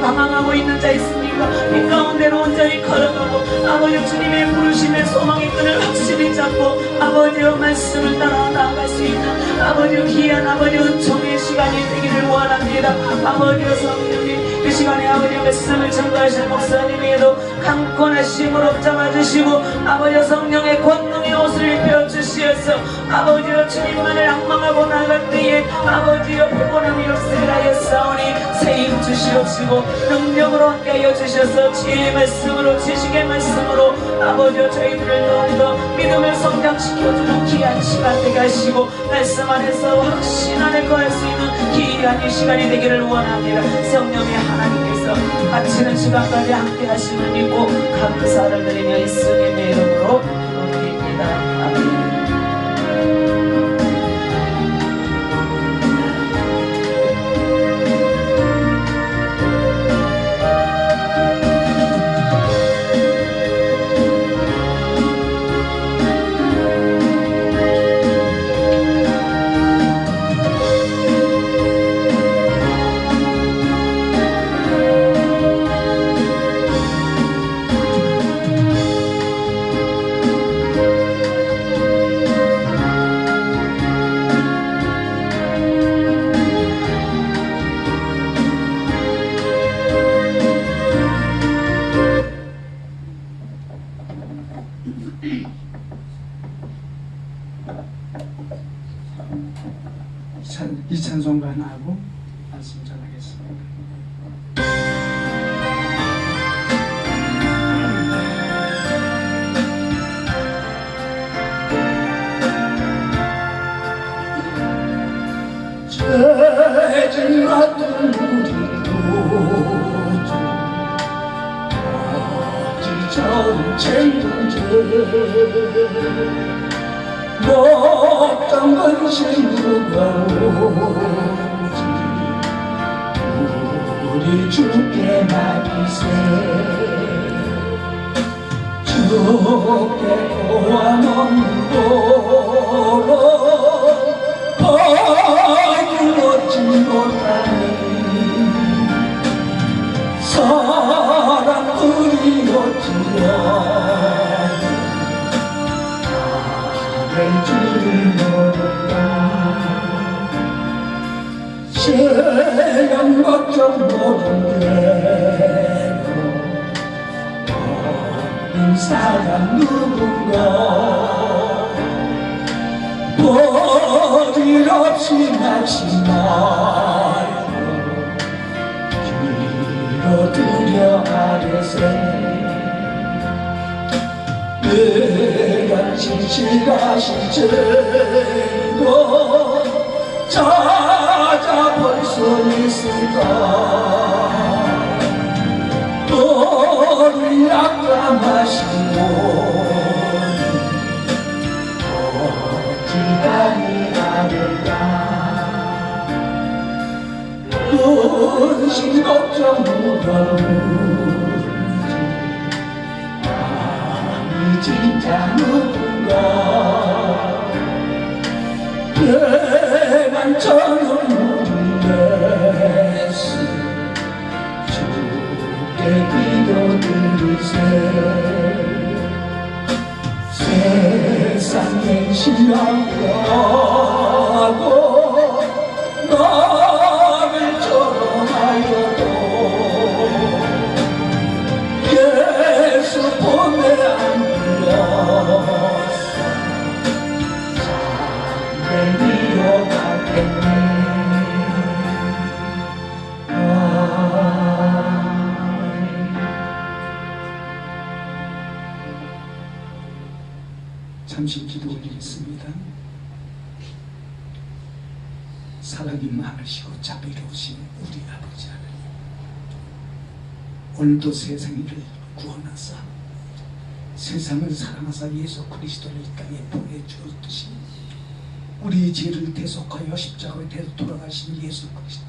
방황하고 있는 자 있습니까? 이 가운데로 온전히 걸어가고 아버지 주님의 부르심의 소망의 끈을 확실히 잡고 아버지의 말씀을 따라 나아갈 수 있는 아버지의 귀한 아버지의 은총의 시간이 되기를 원합니다. 아버지의 성령님 그 시간에 아버지의 말씀을 전가하실 목사님에게도 강권하심으로 잡아주시고 아버지의 성령의 권능의 옷을 입혀주시어서 아버지의 주님만을 악망하고 나갈 때에 아버지의 피곤함이 없으리라 하였사오니 세임 주시옵시고 능력으로 함께하여 주셔서 지혜의 말씀으로 지식의 말씀으로 아버지여 저희들을 더욱더 믿음을 성장시켜주는 귀한 시간 되게 하시고 말씀 안에서 확신 안에 거할 수 있는 귀한 이 시간이 되기를 원합니다. 성령의 하나님께서 마치는 시간까지 함께 하시는 믿고 감사를 드리며 예수님의 이름으로 기도드립니다. 아멘. 이 찬송가 하나 하고 말씀 전하겠습니다. 죄진 같은 우리도 어찌처럼 챙겨져 어떤 근심으로 가오지 우리 주께 맡기세 주께 고아놓는 도로 어기러지 못하니 사랑들이 어찌여 줄을 모른다 세상 걱정 모르게 없는 사람 누군가 버릴 없이 낳지 말고 길어들여 아래세 내가 진실하신 죄로 찾아볼 수 있을까 너를 약감하시고 어찌하니 아를까 근심 걱정 무거운 진짜 누군가 배반처럼 우리에서 주께 기도드리세 세상에 싫어하고 나를 조롱하여도 예수 보내 잠시 기도 올리겠습니다. 사랑이 많으시고 자비로우신 우리 아버지 하나님, 오늘도 세상을 구원하사 세상을 사랑하사 예수 그리스도를 이 땅에 보내주었듯이 우리 죄를 대속하여 십자가에 돌아가신 예수 그리스도,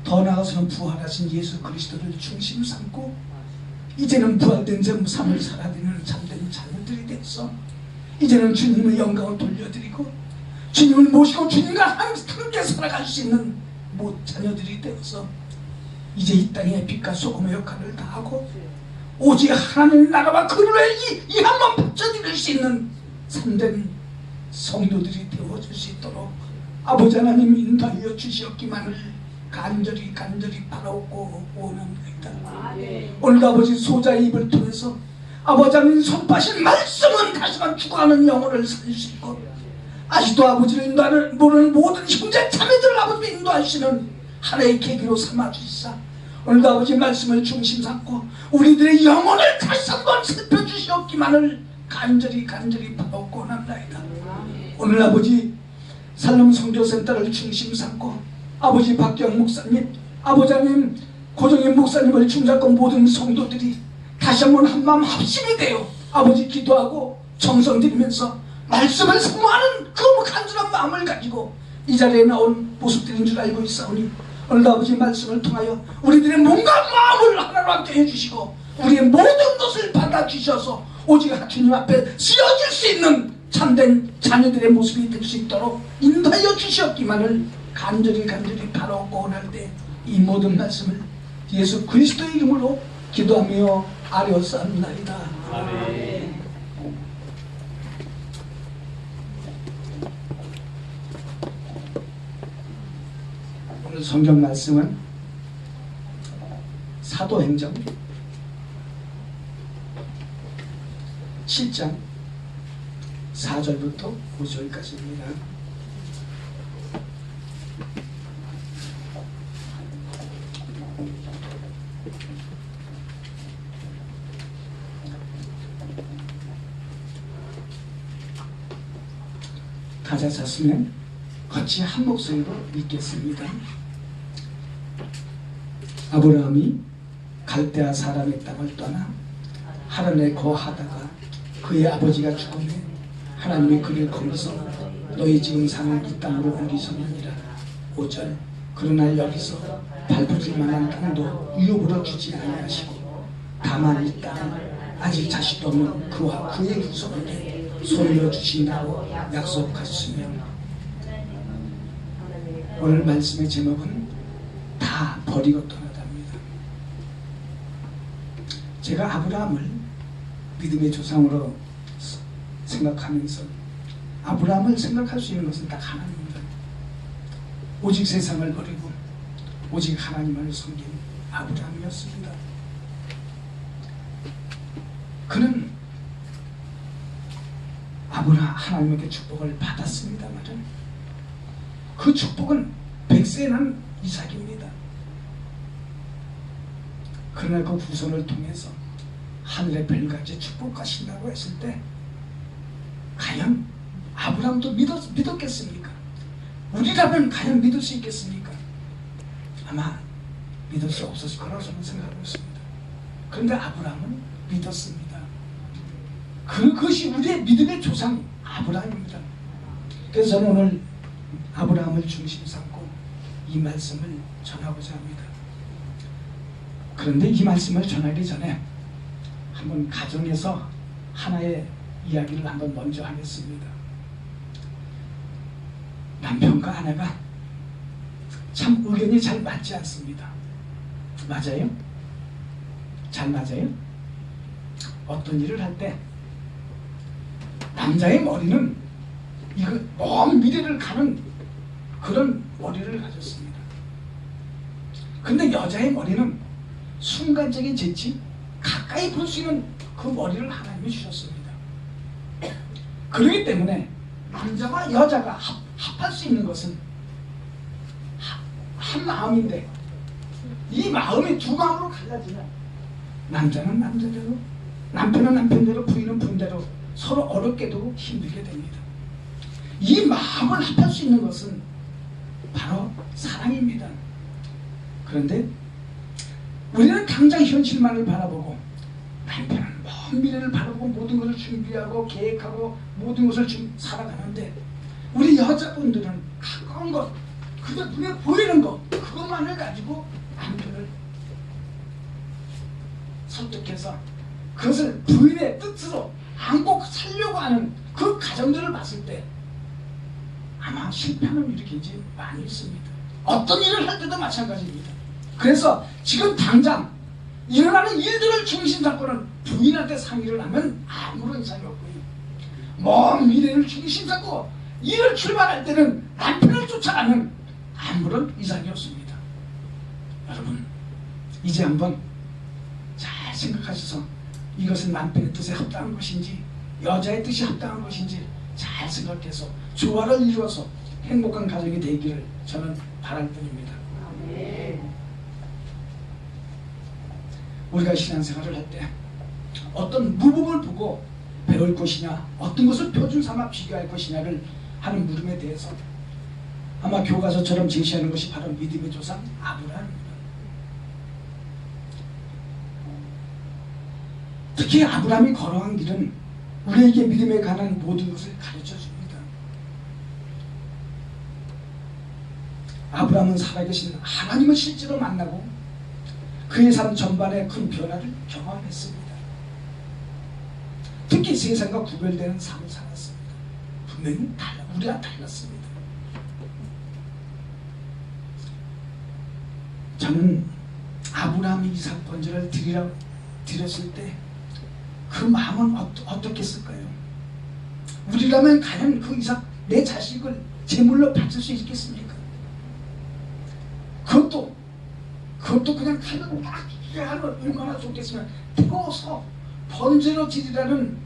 더 나아가서는 부활하신 예수 그리스도를 중심 삼고 이제는 부활된 삶을 살아가는 참된 자녀들이 되어서 이제는 주님의 영광을 돌려드리고 주님을 모시고 주님과 함께 살아갈 수 있는 자녀들이 되어서 이제 이 땅에 빛과 소금의 역할을 다하고 오직 하나님의 나라와 그분의 이 한번 바쳐드릴 수 있는 참된 성도들이 되어줄 수 있도록 아버지 하나님 인도하여 주시옵기만을 간절히 바라옵고 원합니다. 오늘 아버지 소자의 입을 통해서 아버지 하나님 선포하신 말씀은 다시만 죽어가는 영혼을 살릴 수 있고 아직도 아버지를 인도하는 모르는 모든 형제 자매들을 아버지 인도하시는 하나의 계기로 삼아주시사 오늘도 아버지 말씀을 중심 삼고 우리들의 영혼을 다시 한번 살펴주시옵기만을 간절히 바라옵고 원합니다. 오늘 아버지 살롬 성교센터를 중심 삼고 아버지 박경 목사님, 아버지 하나님 고정인 목사님을 중심잡고 모든 성도들이 다시 한번 한마음 합심이 되어 아버지 기도하고 정성 드리면서 말씀을 사모하는 그 간절한 마음을 가지고 이 자리에 나온 모습들인 줄 알고 있사오니 오늘도 아버지 말씀을 통하여 우리들의 몸과 마음을 하나로 함께 해주시고 우리의 모든 것을 받아주셔서 오직 주님 앞에 쓰여질 수 있는 참된 자녀들의 모습이 될 수 있도록 인도하여 주시옵기만을 간절히 바라옵고 원할 때 이 모든 말씀을 예수 그리스도의 이름으로 기도하며 아뢰었사옵나이다. 아멘. 오늘 성경 말씀은 사도행전 7장 4절부터 9절까지입니다. 다 잘 찼으면 같이 한 목소리로 읽겠습니다. 아브라함이 갈대아 사람의 땅을 떠나 하란에 거하다가 그의 아버지가 죽음에 하나님이 그를 거기서 너희 지금 사는 이 땅으로 옮기셨느니라. 5절 그러나 여기서 밟을 만한 땅도 유업으로 주지 아니하시고 다만 이 땅을 아직 자식도 없는 그와 그의 후손에게 소유로 주신다고 약속하셨으며 오늘 말씀의 제목은 다 버리고 떠나답니다. 제가 아브라함을 믿음의 조상으로 생각하면서 아브라함을 생각할 수 있는 것은 딱 하나입니다. 오직 세상을 버리고 오직 하나님을 섬긴 아브라함이었습니다. 그는 하나님에게 축복을 받았습니다만 그 축복은 100세에 난 이삭입니다. 그러나 그 후손을 통해서 하늘의 별같이 축복하신다고 했을 때 과연 아브라함도 믿었겠습니까? 우리라면 과연 믿을 수 있겠습니까? 아마 믿을 수 없었을 거라고 저는 생각하고 있습니다. 그런데 아브라함은 믿었습니다. 그것이 우리의 믿음의 조상 아브라함입니다. 그래서 저는 오늘 아브라함을 중심 삼고 이 말씀을 전하고자 합니다. 그런데 이 말씀을 전하기 전에 한번 가정에서 하나의 이야기를 한번 먼저 하겠습니다. 남편과 아내가 참 의견이 잘 맞지 않습니다. 맞아요? 잘 맞아요? 어떤 일을 할 때 남자의 머리는 이거 먼 미래를 가는 그런 머리를 가졌습니다. 근데 여자의 머리는 순간적인 재치, 가까이 볼 수 있는 그 머리를 하나님이 주셨습니다. 그렇기 때문에 남자와 여자가 합할 수 있는 것은 한 마음인데 이 마음이 두 마음으로 갈라지면 남자는 남자대로, 남편은 남편대로, 부인은 부인대로 서로 어렵게도 힘들게 됩니다. 이 마음을 합할 수 있는 것은 바로 사랑입니다. 그런데 우리는 당장 현실만을 바라보고 남편은 먼 미래를 바라보고 모든 것을 준비하고 계획하고 모든 것을 살아가는데 우리 여자분들은 가까운 것, 그저 눈에 보이는 것, 그것만을 가지고 남편을 설득해서 그것을 부인의 뜻으로 안고 살려고 하는 그 가정들을 봤을 때 아마 실패하는 일이 굉장히 많이 있습니다. 어떤 일을 할 때도 마찬가지입니다. 그래서 지금 당장 일어나는 일들을 중심 잡고는 부인한테 상의를 하면 아무런 이상이 없고요. 먼 미래를 중심 잡고 일을 출발할 때는 남편을 쫓아가는 아무런 이상이 없습니다. 여러분, 이제 한번 잘 생각하셔서 이것은 남편의 뜻에 합당한 것인지 여자의 뜻이 합당한 것인지 잘 생각해서 조화를 이루어서 행복한 가정이 되기를 저는 바랄 뿐입니다. 우리가 신앙생활을 할 때 어떤 무법을 보고 배울 것이냐, 어떤 것을 표준 삼아 비교할 것이냐를 하는 물음에 대해서 아마 교과서처럼 제시하는 것이 바로 믿음의 조상 아브라함입니다. 특히 아브라함이 걸어간 길은 우리에게 믿음에 관한 모든 것을 가르쳐 줍니다. 아브라함은 살아계신 하나님을 실제로 만나고 그의 삶 전반에 큰 변화를 경험했습니다. 특히 세상과 구별되는 삶을 살았습니다. 분명히 우리와 달랐습니다. 저는 아브라함이 이삭 번제를 드렸을 때 그 마음은 어떻겠을까요? 우리라면 과연 그 이삭 내 자식을 제물로 바칠 수 있겠습니까? 그것도 그냥 칼로 딱 하면 얼마나 좋겠으면 뜨거워서 번제로 드리라는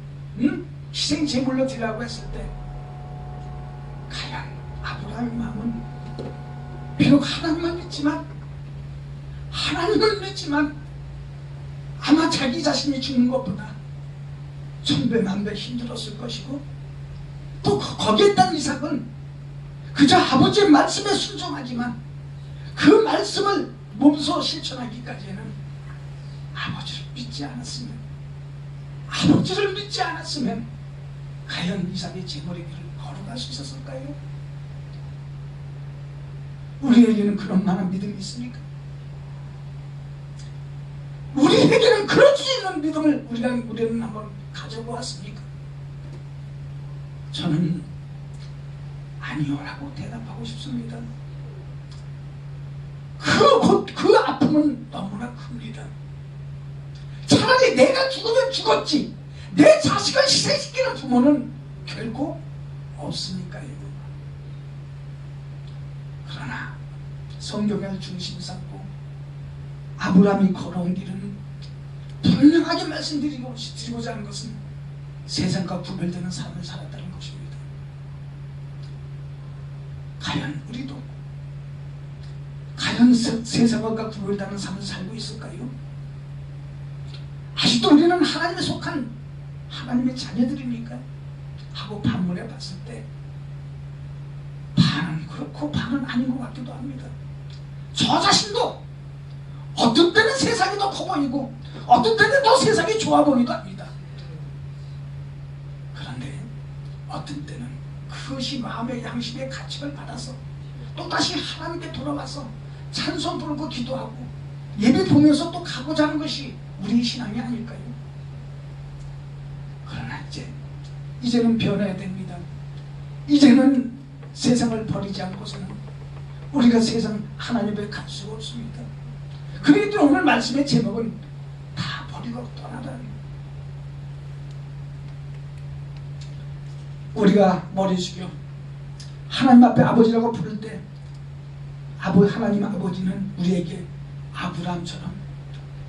희생 제물로 드리라고 했을 때 과연 아브라함의 마음은 비록 하나님을 믿지만 아마 자기 자신이 죽는 것보다 천배만배 힘들었을 것이고 또 거기에 딴 이삭은 그저 아버지의 말씀에 순종하지만 그 말씀을 몸소 실천하기까지는 아버지를 믿지 않았으면 과연 이삭의 제물의 길을 걸어갈 수 있었을까요? 우리에게는 그런 만한 믿음이 있습니까? 우리에게는 그럴 수 있는 믿음을 우리는 한번 가져보았습니까? 저는 아니요라고 대답하고 싶습니다. 그 아픔은 너무나 큽니다. 차라리 내가 죽으면 죽었지 내 자식을 희생시키는 부모는 결코 없으니까요. 그러나 성경을 중심 삼고 아브라함이 걸어온 길은 분명하게 말씀드리고자 하는 것은 세상과 구별되는 삶을 살았다는 것입니다. 과연 우리도 세상과 구별되는 삶을 살고 있을까요? 아직도 우리는 하나님에 속한 하나님의 자녀들입니까? 하고 반문해 봤을 때 반은 그렇고 반은 아닌 것 같기도 합니다. 저 자신도 어떤 때는 세상이 더 커 보이고 어떤 때는 더 세상이 좋아 보이기도 합니다. 그런데 어떤 때는 그것이 마음의 양심의 가책을 받아서 또다시 하나님께 돌아와서 찬송 부르고 기도하고 예배 보면서 또 가고자 하는 것이 우리의 신앙이 아닐까요? 그러나 이제는 변해야 됩니다. 이제는 세상을 버리지 않고서는 우리가 세상 하나님 앞에 갈 수가 없습니다. 그러기 때문에 오늘 말씀의 제목은 다 버리고 떠나라는, 우리가 머리 숙여 하나님 앞에 아버지라고 부를 때 하나님 아버지는 우리에게 아브라함처럼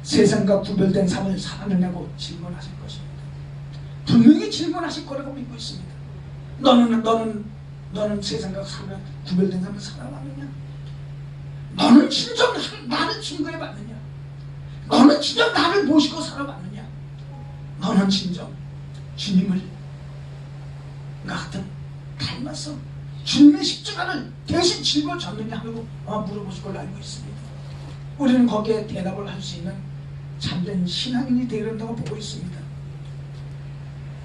세상과 구별된 삶을 살아내냐고 질문하실 것입니다. 분명히 질문하실 거라고 믿고 있습니다. 너는 세상과 구별된 삶을 살아왔느냐? 너는 진정 나를 증거해봤느냐? 너는 진정 나를 모시고 살아봤느냐? 너는 진정 주님을 나 같은 닮아서 주님의 십자가를 대신 짊어졌느냐 하고 물어보실 걸로 알고 있습니다. 우리는 거기에 대답을 할 수 있는 참된 신앙인이 되어야 된다고 보고 있습니다.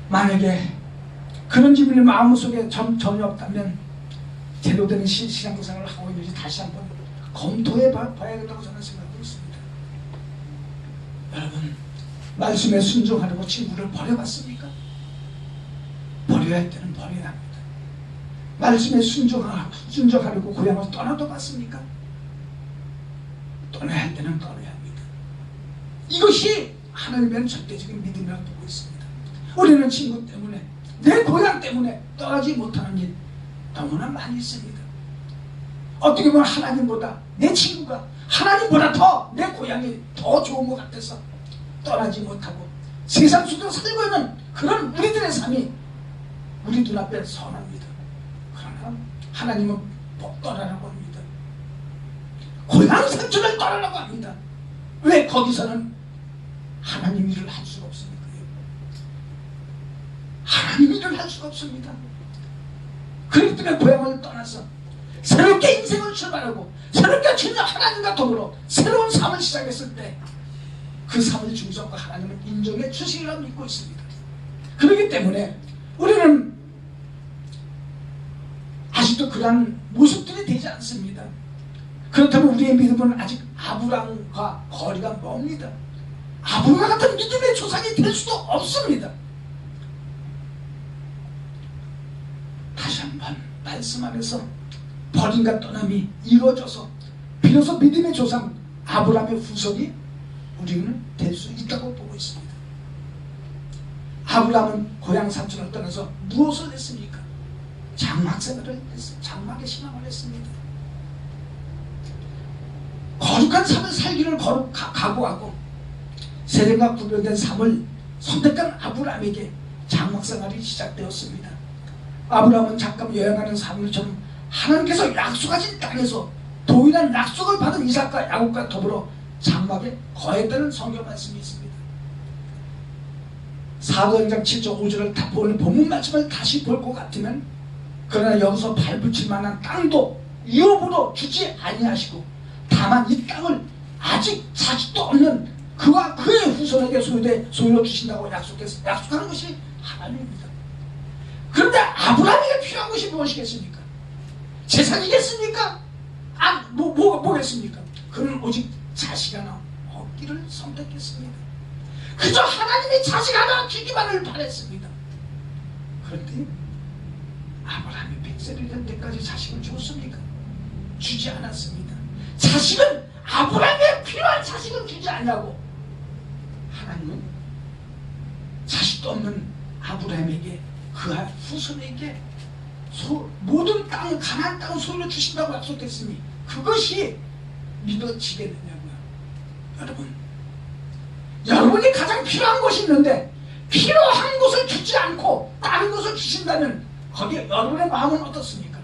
만약에 그런 질문이 마음속에 전혀 없다면 제대로 된 신앙생활을 하고 있는지 다시 한번 검토해 봐야겠다고 저는 생각하고 있습니다. 여러분, 말씀에 순종하려고 친구를 버려봤습니까? 버려야 할 때는 버려야 합니다. 말씀에 순종하려고 고향을 떠나도 봤습니까? 떠나야 할 때는 떠나야 합니다. 이것이 하나님의 절대적인 믿음이라고 보고 있습니다. 우리는 친구 때문에, 내 고향 때문에 떠나지 못하는 일 너무나 많이 있습니다. 어떻게 보면 하나님보다 내 친구가 하나님보다 더 내 고향이 더 좋은 것 같아서 떠나지 못하고 세상 속에서 살고 있는 그런 우리들의 삶이 우리 눈앞에 선합니다. 그러나 하나님은 떠나라고 합니다. 고향 산촌을 떠나라고 합니다. 왜 거기서는 하나님 일을 할 수가 없습니까? 하나님 일을 할 수가 없습니다. 그렇기 때문에 고향을 떠나서 새롭게 인생을 출발하고 새롭게 주님 하나님과 더불어 새로운 삶을 시작했을 때 그 삶의 중성과 하나님을 인정해 주시리라고 믿고 있습니다. 그렇기 때문에 우리는 아직도 그러한 모습들이 되지 않습니다. 그렇다면 우리의 믿음은 아직 아브라함과 거리가 멉니다. 아브라함 같은 믿음의 조상이 될 수도 없습니다. 다시 한번 말씀 안에서 버림과 떠남이 이루어져서 비로소 믿음의 조상 아브라함의 후손이 우리는 될 수 있다고 보고 있습니다. 아브라함은 고향 산촌을 떠나서 무엇을 했습니까? 장막 생활을 했습니다. 장막의 신앙을 했습니다. 거룩한 삶을 살기를 각오하고 세상과 구별된 삶을 선택한 아브라함에게 장막 생활이 시작되었습니다. 아브라함은 잠깐 여행하는 사람들처럼 하나님께서 약속하신 땅에서 동일한 약속을 받은 이삭과 야곱과 더불어 장막에 거했다는 성경 말씀이 있습니다. 사도행전 7장 5절을 다 보는 본문 말씀을 다시 볼 것 같으면 그러나 여기서 발붙일 만한 땅도 유업으로 주지 아니하시고 다만 이 땅을 아직 자식도 없는 그와 그의 후손에게 소유로 주신다고 약속하는 것이 하나님입니다. 그런데 아브라함에게 필요한 것이 무엇이겠습니까? 재산이겠습니까? 뭐겠습니까? 그는 오직 자식 하나 얻기를 선택했습니다. 그저 하나님이 자식 하나 주기만을 바랬습니다. 그런데 아브라함이 100세를 된 때까지 자식을 줬습니까? 주지 않았습니다. 자식은 아브라함에 필요한 자식은 주지 않냐고 하나님은 자식도 없는 아브라함에게 그 후손에게 모든 땅, 가나안 땅을 소유로 주신다고 약속했으니 그것이 믿어지겠느냐고요. 여러분이 가장 필요한 것이 있는데 필요한 것을 주지 않고 다른 것을 주신다면 거기에 여러분의 마음은 어떻습니까?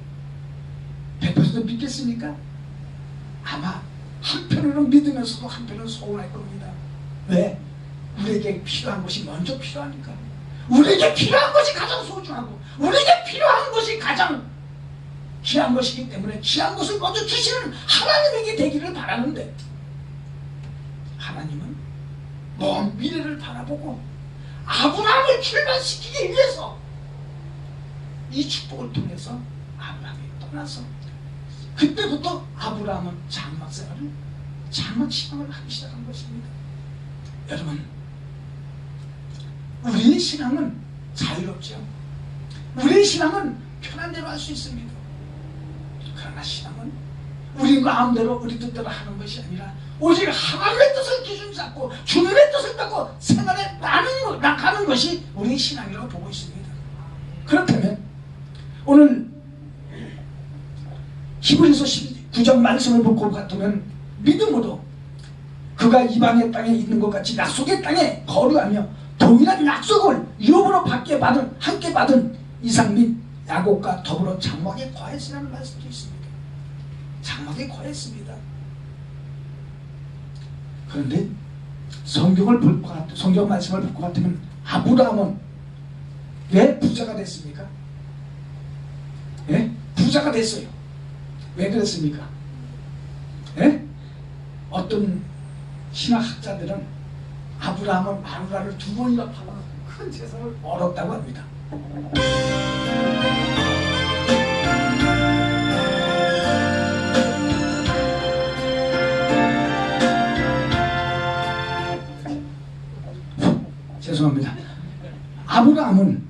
100% 믿겠습니까? 아마 한편으로는 믿으면서도 한편으로는 서운할 겁니다. 왜? 우리에게 필요한 것이 먼저 필요하니까. 우리에게 필요한 것이 가장 소중하고 우리에게 필요한 것이 가장 귀한 것이기 때문에 귀한 것을 먼저 주시는 하나님에게 되기를 바라는데 하나님은 먼 미래를 바라보고 아브라함을 출발시키기 위해서 이 축복을 통해서 아브라함이 떠나서 그때부터 아브라함은 장막 생활을 장막 신앙을 하기 시작한 것입니다. 여러분, 우리의 신앙은 자유롭죠. 우리의 신앙은 편한 대로 할 수 있습니다. 그러나 신앙은 우리 마음대로 우리 뜻대로 하는 것이 아니라 오직 하나님의 뜻을 기준 잡고 주님의 뜻을 받고 생활에 나가는 것이 우리의 신앙이라고 보고 있습니다. 그렇다면 오늘 히브리서 19장 말씀을 볼 것 같으면 믿음으로 그가 이방의 땅에 있는 것 같이 약속의 땅에 거류하며 동일한 약속을 유업으로 함께 받은 이삭 및 야곱과 더불어 장막에 거했으라는 말씀도 있습니다. 장막에 거했습니다. 그런데 성경 말씀을 볼 것 같으면 아브라함은 왜 부자가 됐습니까? 예? 부자가 됐어요. 왜 그랬습니까? 예? 어떤 신학자들은 아브라함은 마누라를 2번이나 팔아 큰 재산을 얻었다고 합니다. 죄송합니다. 아브라함은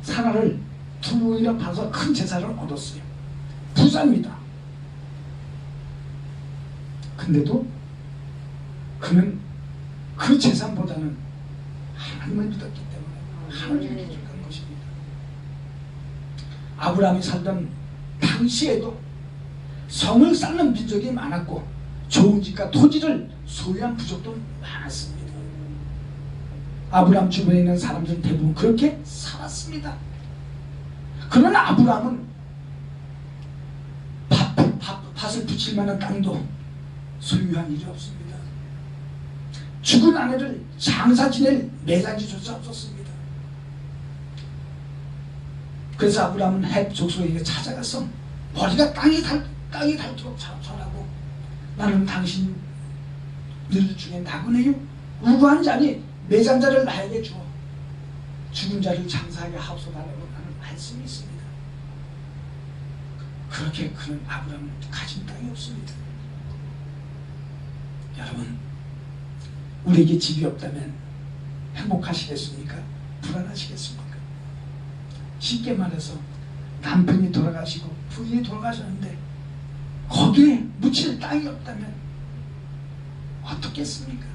사라를 2번이나 팔아서 큰 재산을 얻었어요. 부자입니다. 근데도 그는 그 재산보다는 하나님을 믿었기 때문에 하나님을 기준한 것입니다. 아브라함이 살던 당시에도 성을 쌓는 민족이 많았고 좋은 집과 토지를 소유한 부족도 많았습니다. 아브라함 주변에 있는 사람들은 대부분 그렇게 살았습니다. 그러나 아브라함은 밭을 붙일 만한 땅도 소유한 일이 없습니다. 죽은 아내를 장사 지낼 매장지조차 없었습니다. 그래서 아브라함은 헷 족속에게 찾아가서 머리가 땅이 닳도록 절하고 나는 당신들 중에 나그네요 우고한 자니 매장자를 나에게 주어 죽은 자를 장사하게 하옵소서라고 하는 말씀이 있습니다. 그렇게 그는 아브라함은 가진 땅이 없습니다. 여러분, 우리에게 집이 없다면 행복하시겠습니까? 불안하시겠습니까? 쉽게 말해서 남편이 돌아가시고 부인이 돌아가셨는데 거기에 묻힐 땅이 없다면 어떻겠습니까?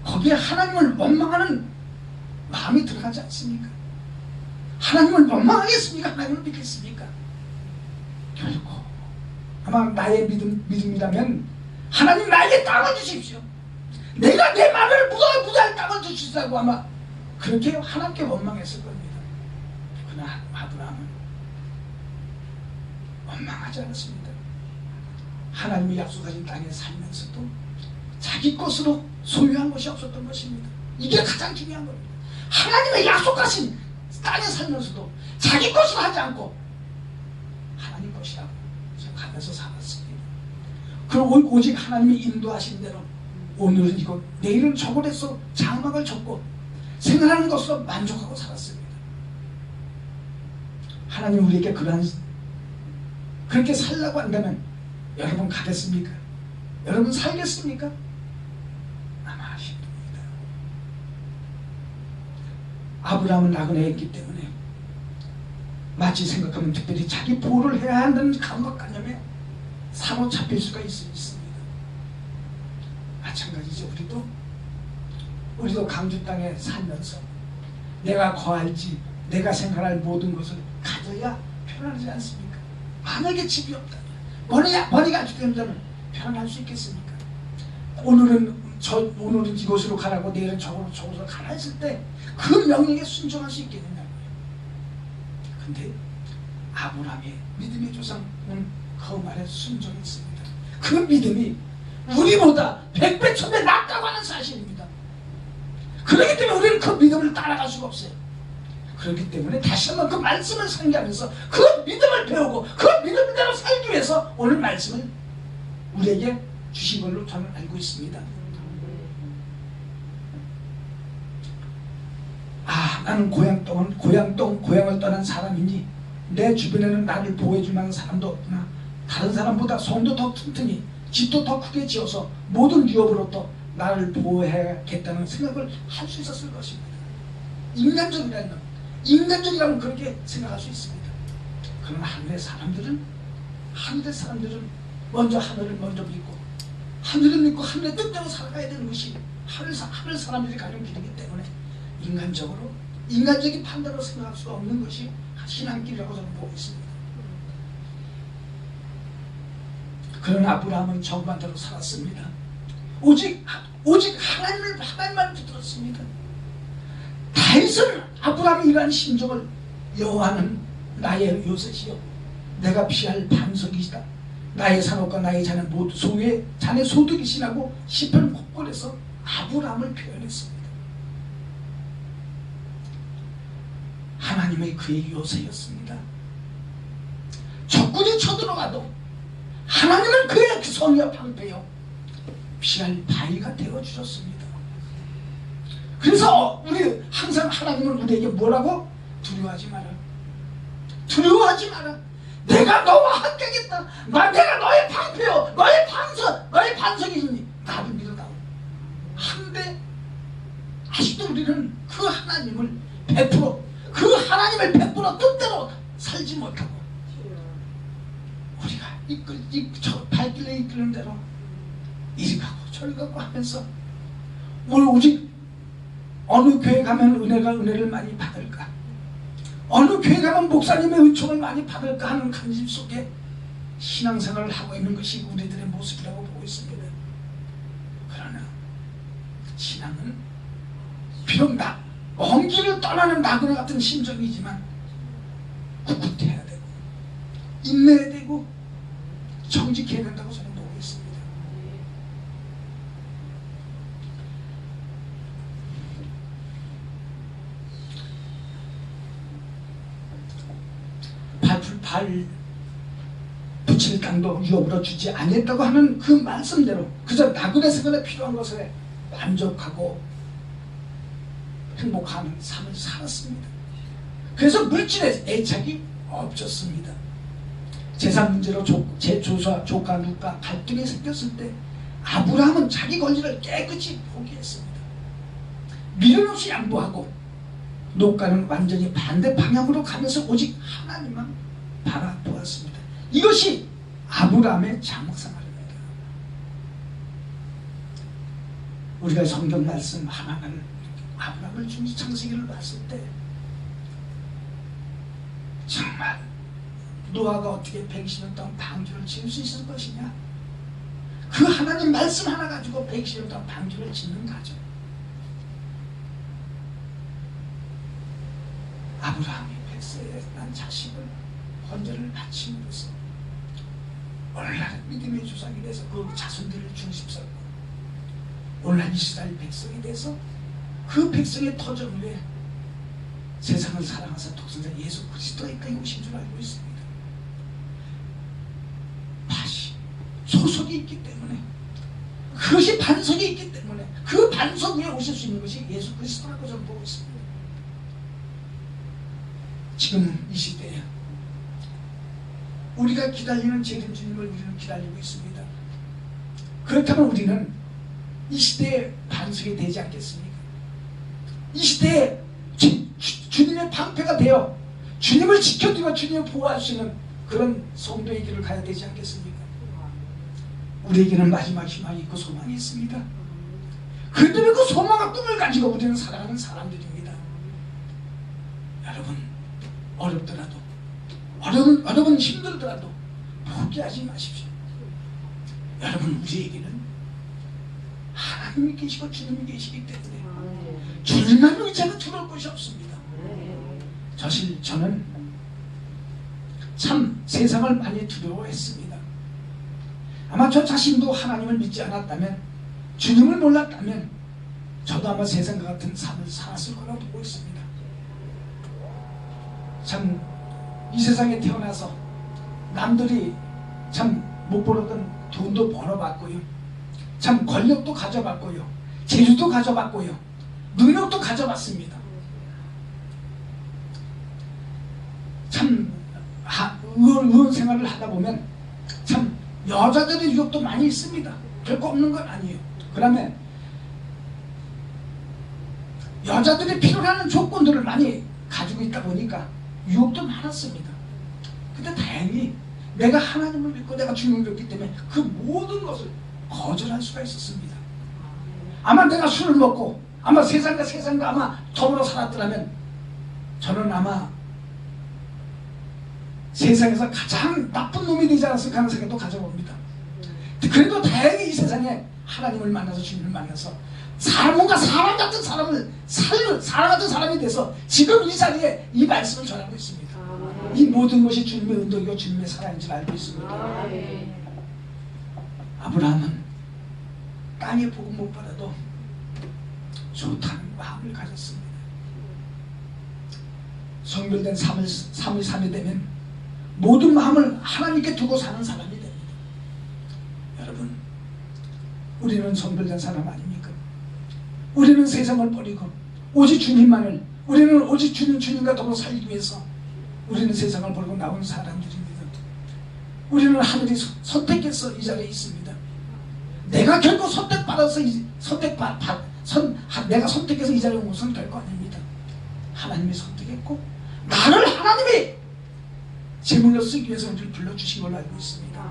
거기에 하나님을 원망하는 마음이 들어가지 않습니까? 하나님을 원망하겠습니까? 하나님을 믿겠습니까? 결코 아마 나의 믿음이라면 하나님 나에게 땅을 주십시오. 내가 내 말을 무도할 땅을 주시다고 아마 그렇게 하나님께 원망했을 겁니다. 그러나 아브라함은 원망하지 않았습니다. 하나님이 약속하신 땅에 살면서도 자기 것으로 소유한 것이 없었던 것입니다. 이게 가장 중요한 겁니다. 하나님의 약속하신 땅에 살면서도 자기 것으로 하지 않고 하나님 것이라고 생각하면서 살았습니다. 그럼 오직 하나님이 인도하신 대로 오늘은 이거 내일은 저걸 해서 장막을 쳤고 생각하는 것으로 만족하고 살았습니다. 하나님 우리에게 그렇게 살라고 한다면 여러분 가겠습니까? 여러분 살겠습니까? 아마 힘듭니다. 아브라함은 나그네였기 때문에 마치 생각하면 특별히 자기 보호를 해야 한다는 감각관념에 사로잡힐 수가 있습니다. 마찬가지죠. 우리도 강주 땅에 살면서 내가 거할지 내가 생각할 모든 것을 가져야 편안하지 않습니까? 만약에 집이 없다면 머리가 안 죽는 자는 편안할 수 있겠습니까? 오늘은 이곳으로 가라고 내일은 저곳으로 가라 했을 때 그 명령에 순종할 수 있겠느냐고요. 근데 아브라함의 믿음의 조상은 그 말에 순종했습니다. 그 믿음이 우리보다 100배 1000배 낫다고 하는 사실입니다. 그렇기 때문에 우리는 그 믿음을 따라갈 수가 없어요. 그렇기 때문에 다시 한번 그 말씀을 상기하면서 그 믿음을 배우고 그 믿음대로 살기 위해서 오늘 말씀을 우리에게 주신 걸로 저는 알고 있습니다. 나는 고향을 떠난 사람이니 내 주변에는 나를 보호해줄 만한 사람도 없구나. 다른 사람보다 성도 더 튼튼히 집도 더 크게 지어서 모든 유업으로부터 나를 보호해야겠다는 생각을 할 수 있었을 것입니다. 인간적이라면 그렇게 생각할 수 있습니다. 그러나 하늘의 사람들은 먼저 하늘을 먼저 믿고 하늘을 믿고 하늘의 뜻대로 살아가야 되는 것이 하늘 사람들이 가는 길이기 때문에 인간적인 판단으로 생각할 수가 없는 것이 신앙길이라고 저는 보고 있습니다. 그러나 아브라함은 정반대로 살았습니다. 오직 하나님만 붙들었습니다. 다윗은 아브라함이 이러한 심정을 여호와는 나의 요새시여 내가 피할 반석이시다. 나의 산업과 나의 자네 모두 자네 소득이시라고 시편 곳곳에서 아브라함을 표현했습니다. 하나님의 그의 요새였습니다. 적군이 쳐들어가도 하나님은 그의 성의와 방패요 피할 바위가 되어주셨습니다. 그래서 우리 항상 하나님은 우리에게 뭐라고? 두려워하지 마라. 내가 너와 함께하겠다. 내가 너의 방패요 너의 반석이니 나를 믿어다오. 한데 아직도 우리는 그 하나님을 100% 뜻대로 살지 못하고 우리가 발길에 대로 이리 가고 저리 가고 하면서 오직 어느 교회 가면 은혜를 많이 받을까, 어느 교회 가면 목사님의 은총을 많이 받을까 하는 관심 속에 신앙생활을 하고 있는 것이 우리들의 모습이라고 보고 있습니다. 그러나 신앙은 비록 먼 길을 떠나는 나그네 같은 심정이지만 꿋꿋해야 되고 인내해야 되고 정직해야 된다고 저는 보고 있습니다. 발 붙일 땅도 유업으로 주지 아니했다고 하는 그 말씀대로 그저 나그네 생활에 필요한 것에 만족하고 행복한 삶을 살았습니다. 그래서 물질에 애착이 없었습니다. 재산 문제로 조사, 조카, 누가 갈등이 생겼을 때 아브라함은 자기 권리를 깨끗이 포기했습니다. 미련 없이 양보하고 녹가는 완전히 반대 방향으로 가면서 오직 하나님만 바라보았습니다. 이것이 아브라함의 장막생활입니다. 우리가 성경 말씀 하나를 아브라함을 준 창세기를 봤을 때 정말 노아가 어떻게 120년 동안 방주를 지을 수 있을 것이냐, 그 하나님 말씀 하나 가지고 120년 동안 방주를 짓는 가정. 아브라함이 100세에 난 자식을 헌제를 바침으로써 오늘날 믿음의 조상이 돼서 그 자손들을 중심 삼고 오늘날 이스라엘 백성이 돼서 그 백성의 터전 위에 세상을 사랑하사 독생자 예수 그리스도의 땅에 오신 줄 알고 있습니다. 다시 소속이 있기 때문에, 그것이 반석이 있기 때문에 그 반석 위에 오실 수 있는 것이 예수 그리스도라고 저는 보고 있습니다. 지금 이 시대에 우리가 기다리는 재림 주님을 우리는 기다리고 있습니다. 그렇다면 우리는 이 시대의 반석이 되지 않겠습니까? 이 시대에 주님의 방패가 되어 주님을 지켜주고 주님을 보호할 수 있는 그런 성도의 길을 가야 되지 않겠습니까? 우리에게는 마지막 희망이 있고 소망이 있습니다. 그들의 그 소망과 꿈을 가지고 우리는 살아가는 사람들입니다. 여러분, 어렵더라도, 여러분 힘들더라도 포기하지 마십시오. 여러분, 우리에게는 하나님이 계시고 주님이 계시기 때문에 주님만 의지하면 두려울 것이 없습니다. 사실 저는 참 세상을 많이 두려워했습니다. 아마 저 자신도 하나님을 믿지 않았다면, 주님을 몰랐다면 저도 아마 세상과 같은 삶을 살았을 거라고 보고 있습니다. 참 이 세상에 태어나서 남들이 참 못 벌었던 돈도 벌어봤고요, 참 권력도 가져봤고요, 재주도 가져봤고요, 능력도 가져봤습니다. 참 의원 생활을 하다 보면 참 여자들의 유혹도 많이 있습니다. 별거 없는 건 아니에요. 그다음에 여자들이 필요하는 조건들을 많이 가지고 있다 보니까 유혹도 많았습니다. 근데 다행히 내가 하나님을 믿고 내가 주님을 믿기 때문에 그 모든 것을 거절할 수가 있었습니다. 아마 내가 술을 먹고 아마 세상과 아마 더불어 살았더라면 저는 아마 세상에서 가장 나쁜 놈이 되지 않았을까 하는 생각도 가져봅니다. 그래도 다행히 이 세상에 하나님을 만나서 주님을 만나서 뭔가 사람 같은 사람을 사람 같은 사람이 돼서 지금 이 자리에 이 말씀을 전하고 있습니다. 이 모든 것이 주님의 은덕이고 주님의 사랑인 줄 알고 있습니다. 아브라함은 땅의 복음 못 받아도 좋다는 마음을 가졌습니다. 성별된 3일 되면 모든 마음을 하나님께 두고 사는 사람이 됩니다. 여러분, 우리는 성별된 사람 아닙니까? 우리는 세상을 버리고 오직 주님만을, 우리는 오직 주님과 더불어 살기 위해서 우리는 세상을 버리고 나온 사람들입니다. 우리는 하늘이 선택해서 이 자리에 있습니다. 내가 결코 선택받아서 내가 선택해서 이 자리에 온 것은 결코 아닙니다. 하나님이 선택했고 나를 하나님이 제물로 쓰기 위해서 우리를 불러주신 걸로 알고 있습니다.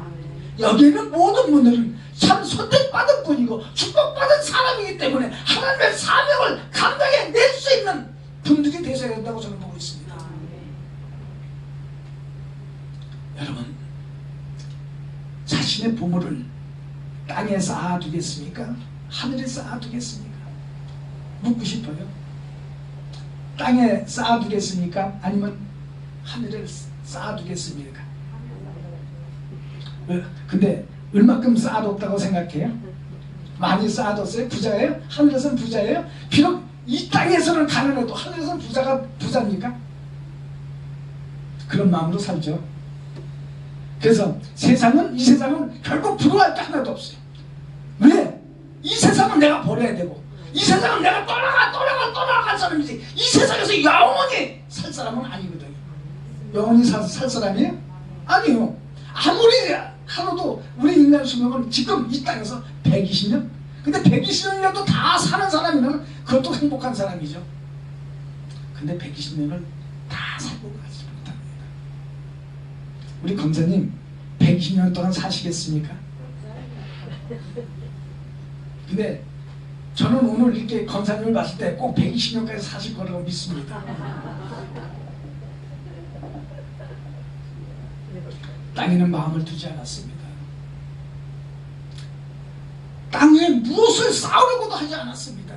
여기에는 모든 분들은 참 선택받은 분이고 축복받은 사람이기 때문에 하나님의 사명을 감당해낼 수 있는 분들이 되셔야 된다고 저는 보고 있습니다. 여러분, 자신의 보물을 땅에 쌓아두겠습니까? 하늘에 쌓아두겠습니까? 묻고 싶어요. 땅에 쌓아두겠습니까? 아니면 하늘에 쌓아두겠습니까? 근데 얼마큼 쌓아뒀다고 생각해요? 많이 쌓아뒀어요? 부자예요? 하늘에서는 부자예요? 비록 이 땅에서는 가난해도 하늘에서는 부자입니까? 그런 마음으로 살죠. 그래서 이 세상은 결국 부러워할 게 하나도 없어요. 왜? 이 세상은 내가 버려야 되고 이 세상은 내가 떠나갈 사람이지 이 세상에서 영원히 살 사람은 아니거든요. 영원히 살 사람이에요? 아니요. 아무리 하루도 우리 인간 수명은 지금 이 땅에서 120년? 근데 120년이라도 다 사는 사람이면 그것도 행복한 사람이죠. 근데 120년을 다 살고 가지 못합니다. 우리 검사님 120년 동안 사시겠습니까? 근데 저는 오늘 이렇게 검사님을 봤을 때 꼭 120년까지 사실 거라고 믿습니다. 땅에는 마음을 두지 않았습니다. 땅 위에 무엇을 쌓으려고도 하지 않았습니다.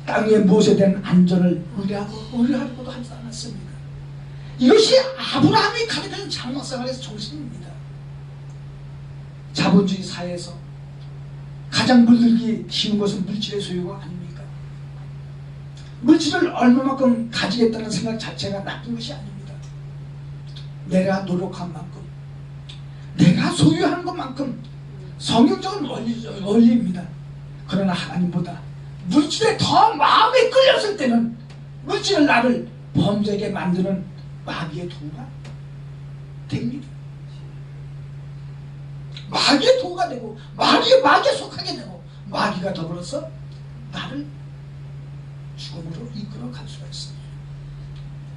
땅 위에 무엇에 대한 안전을 의뢰하려고도 하지 않았습니다. 이것이 아브라함이 가르치는 장막생활의 정신입니다. 자본주의 사회에서 가장 물들기 쉬운 것은 물질의 소유가 아닙니까? 물질을 얼마만큼 가지겠다는 생각 자체가 나쁜 것이 아닙니다. 내가 노력한 만큼, 내가 소유한 것만큼 성경적인 원리입니다. 그러나 하나님보다 물질에 더 마음이 끌렸을 때는 물질은 나를 범죄하게 만드는 마귀의 도구가 됩니다. 마귀의 도구가 되고 마귀에 속하게 되고 마귀가 더불어서 나를 죽음으로 이끌어 갈 수가 있습니다.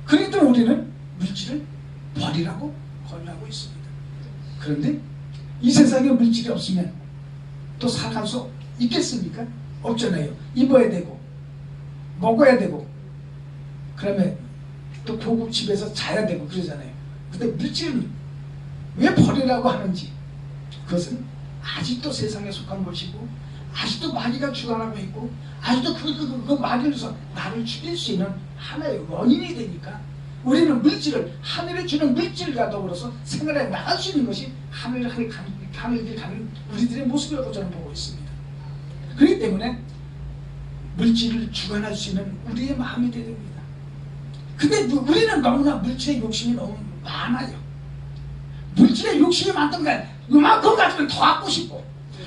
그렇기 때문에 우리는 물질을 버리라고 권하고 있습니다. 그런데 이 세상에 물질이 없으면 또 살아갈 수 있겠습니까? 없잖아요. 입어야 되고 먹어야 되고 그다음에 또 고급 집에서 자야 되고 그러잖아요. 근데 물질은 왜 버리라고 하는지 그것은 아직도 세상에 속한 것이고 아직도 마귀가 주관하고 있고 아직도 그 마귀로서 나를 죽일 수 있는 하나의 원인이 되니까 우리는 물질을 하늘에 주는 물질과 더불어서 생활에 나갈 수 있는 것이 하늘을 가는 우리들의 모습이라고 저는 보고 있습니다. 그렇기 때문에 물질을 주관할 수 있는 우리의 마음이 되야 됩니다. 근데 우리는 너무나 물질의 욕심이 너무 많아요. 물질의 욕심이 많던가 요만큼 가지면 더 갖고 싶고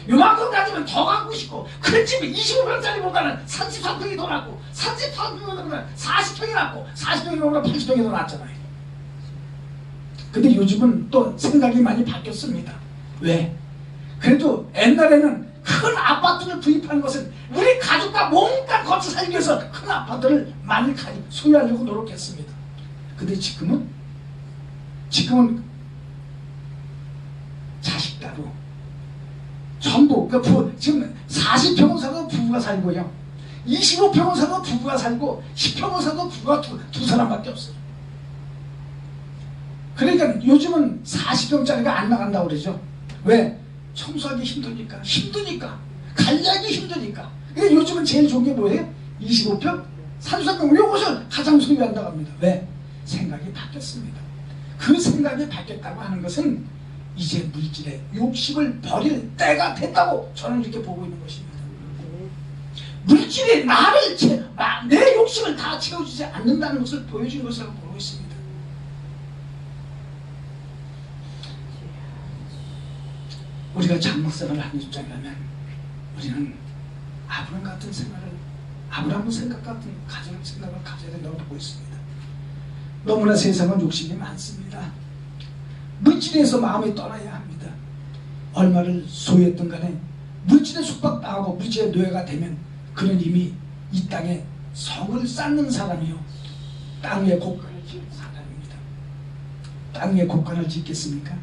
요만큼 가지면 더 갖고 싶고 큰 집이 25평짜리보다는 33평이 더 낫고 33평보다는 40평이 낫고 40평이 넘으면 80평이 더 낫잖아요. 근데 요즘은 또 생각이 많이 바뀌었습니다. 왜? 그래도 옛날에는 큰 아파트를 구입하는 것은 우리 가족과 몸값 거쳐 살기 위해서 큰 아파트를 많이 소유하려고 노력했습니다. 근데 지금은 자식 따로 전부 지금 40평을 사도 부부가 살고요 25평을 사도 부부가 살고 10평을 사도 부부가 두 사람밖에 없어요. 그러니까 요즘은 40평짜리가 안 나간다고 그러죠. 왜? 청소하기 힘드니까 관리하기 힘드니까. 그러니까 요즘은 제일 좋은 게 뭐예요? 25평? 33평 이것을 가장 소유한다고 합니다. 왜? 생각이 바뀌었습니다. 그 생각이 바뀌었다고 하는 것은 이제 물질의 욕심을 버릴 때가 됐다고 저는 이렇게 보고 있는 것입니다. 물질이 내 욕심을 다 채워주지 않는다는 것을 보여준 것이라고 보고 있습니다. 우리가 장막생활을 하는 입장이라면 우리는 아브라함 생각 같은 생각을 가져야 된다고 보고 있습니다. 너무나 세상은 욕심이 많습니다. 물질에서 마음이 떠나야 합니다. 얼마를 소유했던 간에 물질에 속박당하고 물질의 노예가 되면 그는 이미 이 땅에 성을 쌓는 사람이요 땅 위에 곡간을 짓는 사람입니다. 땅 위에 곡간을 짓겠습니까?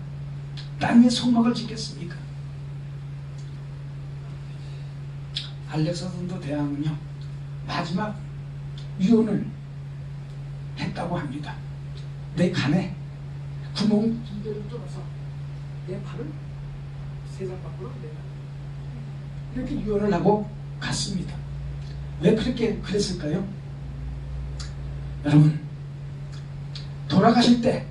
땅에 소망을 짓겠습니까? 알렉산더 대왕은요 마지막 유언을 했다고 합니다. 내 간에 구멍 2개를 뚫어서 내 발을 세상 밖으로 내라, 이렇게 유언을 하고 갔습니다. 왜 그렇게 그랬을까요? 여러분, 돌아가실 때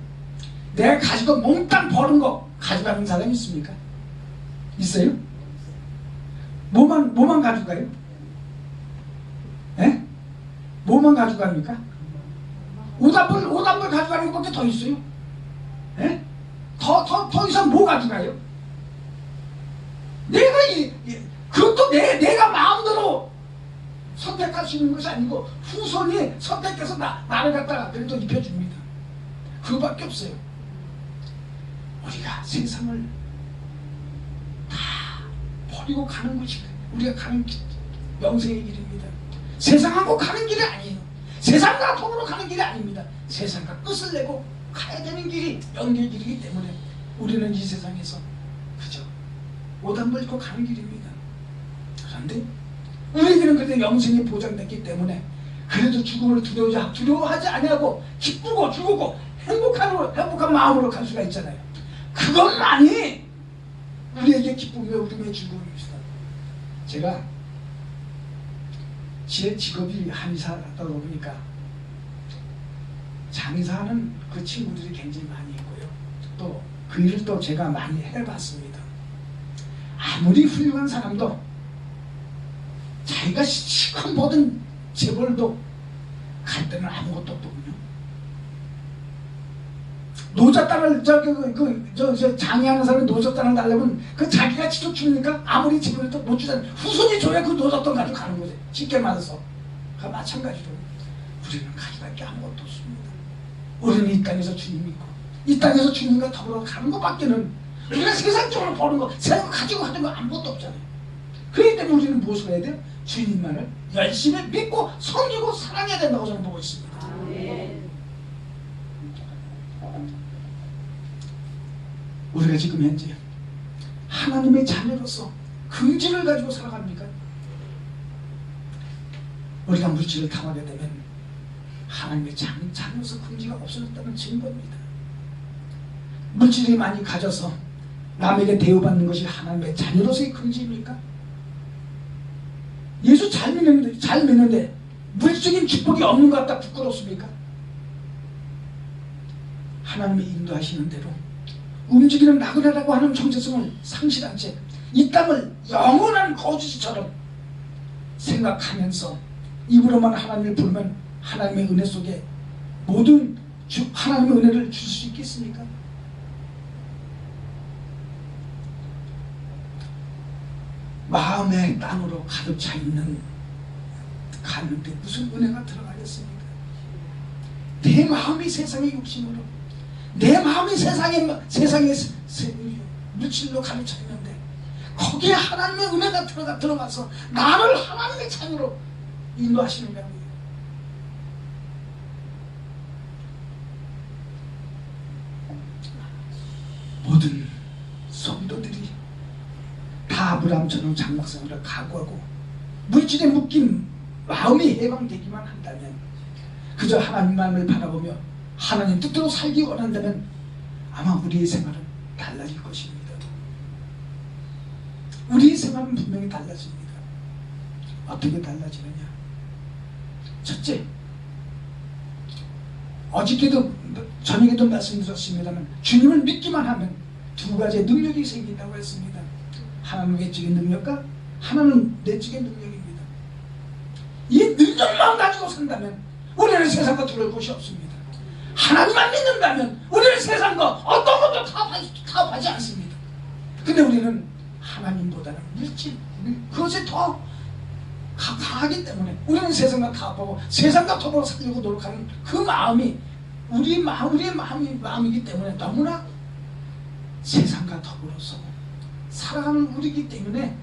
내가 가지고 몽땅 버는 거 가져가는 사람이 있습니까? 있어요? 뭐만 가져가요? 예? 뭐만 가져갑니까? 오답을 가져가는 것밖에 더 있어요? 예? 더 이상 뭐 가져가요? 그것도 내가 마음대로 선택할 수 있는 것이 아니고 후손이 선택해서 나를 갖다가 그래도 입혀줍니다. 그거밖에 없어요. 우리가 세상을 다 버리고 가는 것이 우리가 가는 영생의 길입니다. 세상하고 가는 길이 아니에요. 세상과 더불어 가는 길이 아닙니다. 세상과 끝을 내고 가야 되는 길이 영계의 길이기 때문에 우리는 이 세상에서 그저 오단을 입고 가는 길입니다. 그런데 우리에게는 그래도 영생이 보장됐기 때문에 그래도 죽음을 두려워하지 아니하고 기쁘고 즐겁고 행복한 마음으로 갈 수가 있잖아요. 그것만이 우리에게 기쁨이며 우리의 즐거움입니다. 제가 제 직업이 한의사다 보니까 장의사하는 그 친구들이 굉장히 많이 있고요. 또 그 일을 또 제가 많이 해봤습니다. 아무리 훌륭한 사람도 자기가 시큰 모든 재벌도 갈 때는 아무것도 없거든요. 노잣단을 장애하는 사람이 노잣단을 달려면 그 자기가 직접 주니까 아무리 재벌도 못 주잖아요. 후손이 줘야 그 노잣단 가지고 가는 거지. 쉽게 말해서. 그 마찬가지로 우리는 가져갈 게 아무것도 없습니다. 우리는 이 땅에서 주님이 있고 이 땅에서 주님과 더불어 가는 것밖에는 우리가 세상적으로 버는 거, 세상 가지고 가는 거 아무것도 없잖아요. 그렇기 때문에 우리는 무엇을 해야 돼요? 주님만을 열심히 믿고 섬기고 사랑해야 된다고 저는 보고 있습니다. 우리가 지금 현재 하나님의 자녀로서 긍지를 가지고 살아갑니까? 우리가 물질을 탐하게 되면 하나님의 자녀로서 긍지가 없어졌다는 증거입니다. 물질이 많이 가져서 남에게 대우받는 것이 하나님의 자녀로서의 긍지입니까? 예수 잘 믿는데 물질적인 축복이 없는 것 같다 부끄럽습니까? 하나님의 인도하시는 대로 움직이는 나그네라고 하는 정체성을 상실한 채 이 땅을 영원한 거주지처럼 생각하면서 입으로만 하나님을 부르면 하나님의 은혜 속에 모든 하나님의 은혜를 줄 수 있겠습니까? 마음의 땅으로 가득 차 있는 가는데 무슨 은혜가 들어가겠습니까? 내 마음이 세상의 욕심으로 내 마음이 세상의 물질로 가득 차 있는데 거기에 하나님의 은혜가 들어가서 나를 하나님의 자녀로 인도하시는 거예요. 모든 성도들이 다 아브라함처럼 장막생활을 각오하고 물질에 묶인 마음이 해방되기만 한다면 그저 하나님만을 바라보며 하나님 뜻대로 살기 원한다면 아마 우리의 생활은 달라질 것입니다. 우리의 생활은 분명히 달라집니다. 어떻게 달라지느냐? 첫째, 어저께도 저녁에도 말씀드렸습니다만 주님을 믿기만 하면 두 가지의 능력이 생긴다고 했습니다. 하나는 외적인 능력과 하나는 내적인 능력입니다. 이 능력만 가지고 산다면 우리는 세상과 두려울 것이 없습니다. 하나님만 믿는다면 우리는 세상과 어떤 것도 타협하지 않습니다. 근데 우리는 하나님보다는 물질, 그것에 더 강하기 때문에 우리는 세상과 타협하고 세상과 더불어 살려고 노력하는 그 마음이 우리의 마음이기 때문에 너무나 세상과 더불어서 살아가는 우리이기 때문에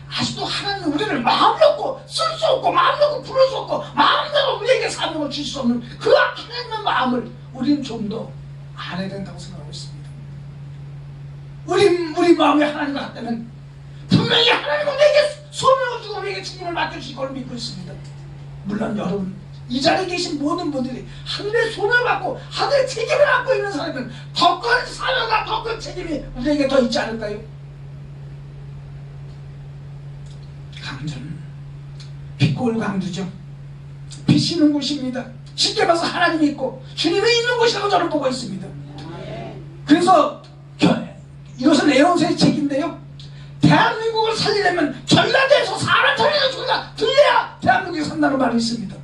아직도 하나님은 우리를 마음 놓고 쓸 수 없고 마음 놓고 부를 수 없고 마음대로 우리에게 사명을 줄 수 없는 그 하나님의 마음을 우리는 좀 더 알아야 된다고 생각하고 있습니다. 우리 마음에 하나님과 같다면 분명히 하나님은 우리에게 소명을 주고 우리에게 책임을 맡겨주실 걸 믿고 있습니다. 물론 여러분 이 자리에 계신 모든 분들이 하늘의 소명을 받고 하늘의 책임을 안고 있는 사람은 더 큰 사명과 더 큰 책임이 우리에게 더 있지 않을까요? 강주는 빛골 강주죠. 빛이 있는 곳입니다. 쉽게 봐서 하나님이 있고 주님이 있는 곳이라고 저는 보고 있습니다. 그래서 이것은 에론스의 책인데요, 대한민국을 살리려면 전라도에서 사람 살리는 소리가 들려야 대한민국이 산다는 말이 있습니다.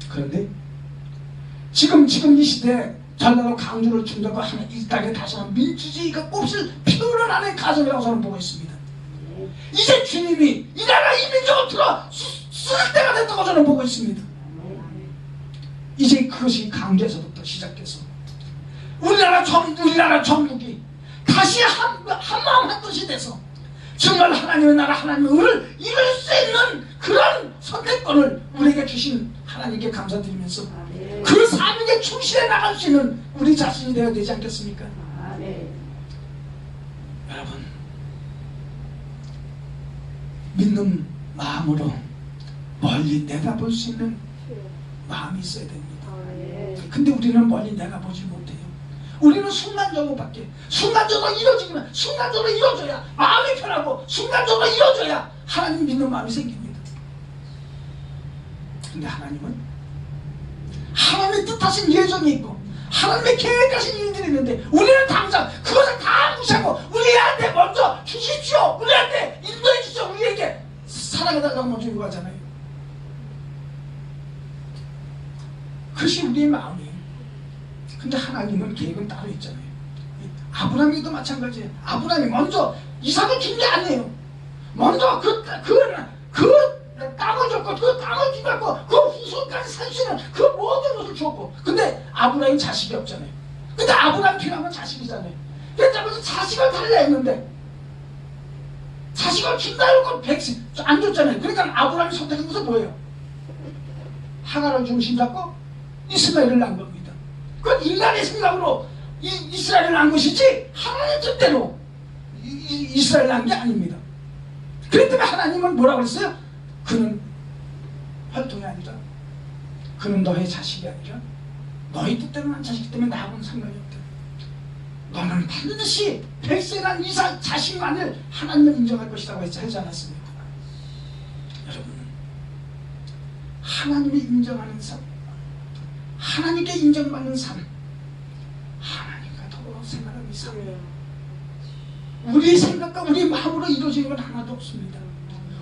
그런데 지금 이 시대에 전라도 강주를 중심으로 하는 이 땅에 다시 한번 민주주의가 꽃을 피어나는 가정이라고 저는 보고 있습니다. 이제 주님이 이 나라 이 민족을 들어 쓸 때가 됐다고 저는 보고 있습니다. 이제 그것이 강주에서부터 시작해서 우리나라 전국이 다시 한 마음 한 뜻이 돼서 정말 하나님의 나라 하나님의 의를 이룰 수 있는 그런 선택권을 우리에게 주신 하나님께 감사드리면서 그 사명에 충실해 나갈 수 있는 우리 자신이 되어야 되지 않겠습니까? 여러분, 믿는 마음으로 멀리 내다볼 수 있는 마음이 있어야 됩니다. 근데 우리는 멀리 내다보지 못해요. 우리는 순간적으로 이루어지기만, 순간적으로 이루어져야 마음이 편하고 순간적으로 이루어져야 하나님 믿는 마음이 생깁니다. 근데 하나님은 하나님의 뜻하신 예정이 있고 하나님의 계획하신 일들이 있는데 우리는 당장 그것을 다 무시하고 우리한테 먼저 주십시오, 우리한테 인도해 주십시오, 우리에게 사랑해달라고 먼저 요구하잖아요. 그것이 우리의 마음이에요. 근데 하나님은 계획은 따로 있잖아요. 아브라함에도 마찬가지예요. 아브라함이 먼저 이삭을 준 게 아니에요. 먼저 그 땅을 줬고 그 땅을 주고 그 후손까지 살 수 있는 그 모든 것을 줬고, 근데 아브라함이 자식이 없잖아요. 근데 아브라함 필요한 건 자식이잖아요. 그래서 자식을 달라 했는데 자식을 준다고 백신 안 줬잖아요. 그러니까 아브라함이 선택한 것은 뭐예요? 하가를 중심 잡고 이스마엘을 낳은 겁니다. 그건 인간의 생각으로 이스라엘을 낳은 것이지 하나님의 뜻대로 이스라엘을 낳은 게 아닙니다. 그렇기 때문에 하나님은 뭐라고 그랬어요? 그는 혈통이 아니라, 그는 너의 자식이 아니라 너희 뜻대로 난 자식이기 때문에 나하고는 상관이 없다. 너는 반드시 백세란 이삭 자식만을 하나님은 인정할 것이라고 하지 않았습니까? 여러분, 하나님이 인정하는 삶, 하나님께 인정받는 삶, 하나님과 더불어 생활하는 삶, 우리 생각과 우리 마음으로 이루어지는 건 하나도 없습니다.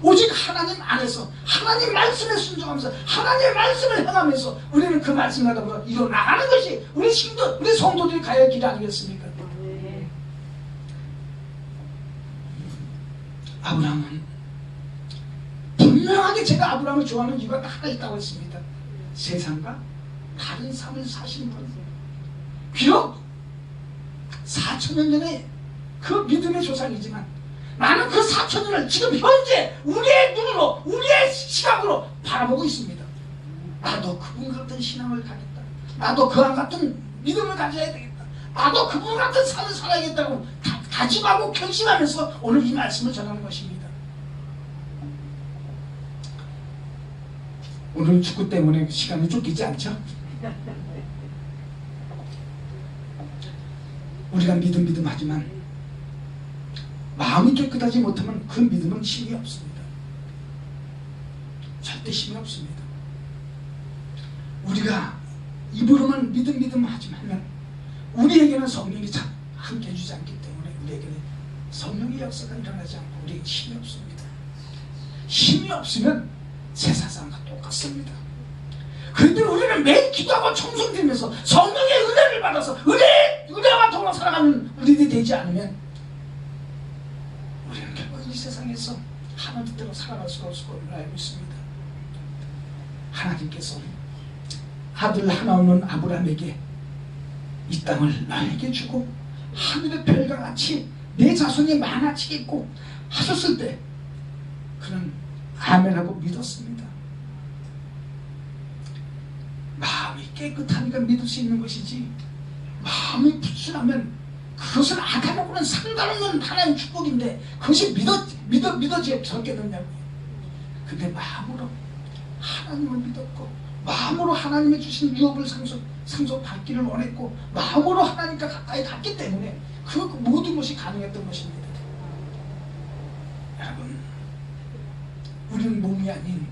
오직 하나님 안에서 하나님 말씀에 순종하면서 하나님의 말씀을 행하면서 우리는 그 말씀과 더불어 이뤄나가는 것이 우리 성도들이 가야 할 길 아니겠습니까? 아브라함은 분명하게 제가 아브라함을 좋아하는 이유가 하나 있다고 했습니다. 세상과 다른 삶을 사신 분, 비록 4,000년 전에 그 믿음의 조상이지만 나는 그 4,000년을 지금 현재 우리의 눈으로, 우리의 시각으로 바라보고 있습니다. 나도 그분 같은 신앙을 가겠다, 나도 그와 같은 믿음을 가져야 되겠다, 나도 그분 같은 삶을 살아야겠다고 다짐하고 결심하면서 오늘 이 말씀을 전하는 것입니다. 오늘 축구 때문에 시간이 쫓기지 않죠? 우리가 믿음 하지만 마음이 깨끗하지 못하면 그 믿음은 힘이 없습니다. 절대 힘이 없습니다. 우리가 입으로만 믿음 하지만 우리에게는 성령이 참 함께 해주지 않기 때문에 우리에게는 성령의 역사가 일어나지 않고 우리에게 힘이 없습니다. 힘이 없으면 세상 사람과 똑같습니다. 그런데 우리는 매일 기도하고 청송되면서 성령의 은혜를 받아서 은혜와 더불어 살아가는 우리들이 되지 않으면 우리는 결국 이 세상에서 하나님 뜻대로 살아갈 수가 없을 것을 알고 있습니다. 하나님께서 아들 하나 없는 아브라함에게 이 땅을 나에게 주고 하늘의 별과 같이 내 자손이 많아지겠고 하셨을 때 그는 아멘하고 믿었습니다. 마음이 깨끗하니까 믿을 수 있는 것이지, 마음이 불순하면 그것은 아담하고는 상관없는 하나님 축복인데 그것이 믿어지겠느냐고요. 근데 마음으로 하나님을 믿었고 마음으로 하나님이 주신 유업을 상속받기를 원했고 마음으로 하나님과 가까이 갔기 때문에 그 모든 것이 가능했던 것입니다. 여러분, 우리는 몸이 아닌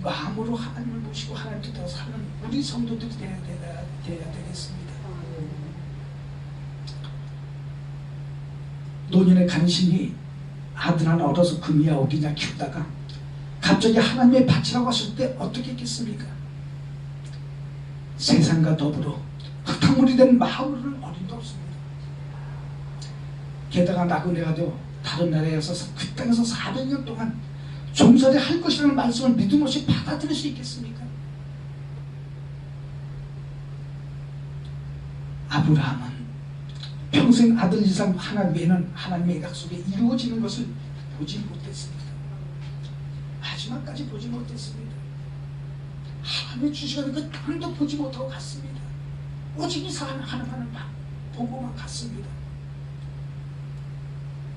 마음으로 하나님을 모시고 하나님 뜻대로 사는 우리 성도들이 되어야 되겠습니다. 노년의 간신히 아들 하나 얻어서 금이야 오기냐 키우다가 갑자기 하나님의 밭이라고 하실 때 어떻게 했겠습니까? 세상과 더불어 흙탕물이 된 마음으로는 어림도 없습니다. 게다가 나그네가도 다른 나라에서 그 땅에서 400년 동안 종살이 할 것이라는 말씀을 믿음 없이 받아들일 수 있겠습니까? 아브라함은 평생 아들 이상 하나 외에는 하나님의 약속에 이루어지는 것을 보지 못했습니다. 마지막까지 보지 못했습니다. 하나님의 주시는 그 땅도 보지 못하고 갔습니다. 오직 이 사람 하나만을 보고만 갔습니다.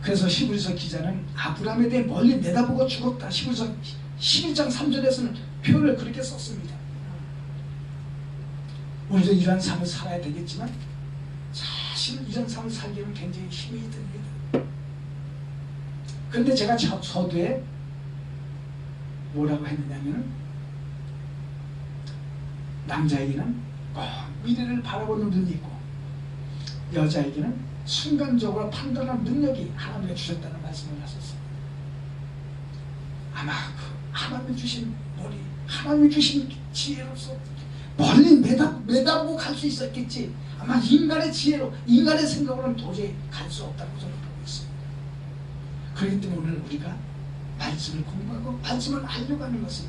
그래서 히브리서 기자는 아브라함에 대해 멀리 내다보고 죽었다. 히브리서 11장 3절에서는 표현을 그렇게 썼습니다. 우리도 이러한 삶을 살아야 되겠지만 사실 이런 삶을 살기는 굉장히 힘이 듭니다. 그런데 제가 서두에 뭐라고 했느냐면 남자에게는 꼭 미래를 바라보는 눈이 있고 여자에게는 순간적으로 판단하는 능력이 하나님이 주셨다는 말씀을 하셨습니다. 아마 하나님이 주신 머리, 하나님이 주신 지혜로서 멀리 매다보고 갈 수 있었겠지 아마 인간의 지혜로, 인간의 생각으로는 도저히 갈 수 없다고 저는 보고 있습니다. 그렇기 때문에 오늘 우리가 말씀을 공부하고 말씀을 알려고 하는 것은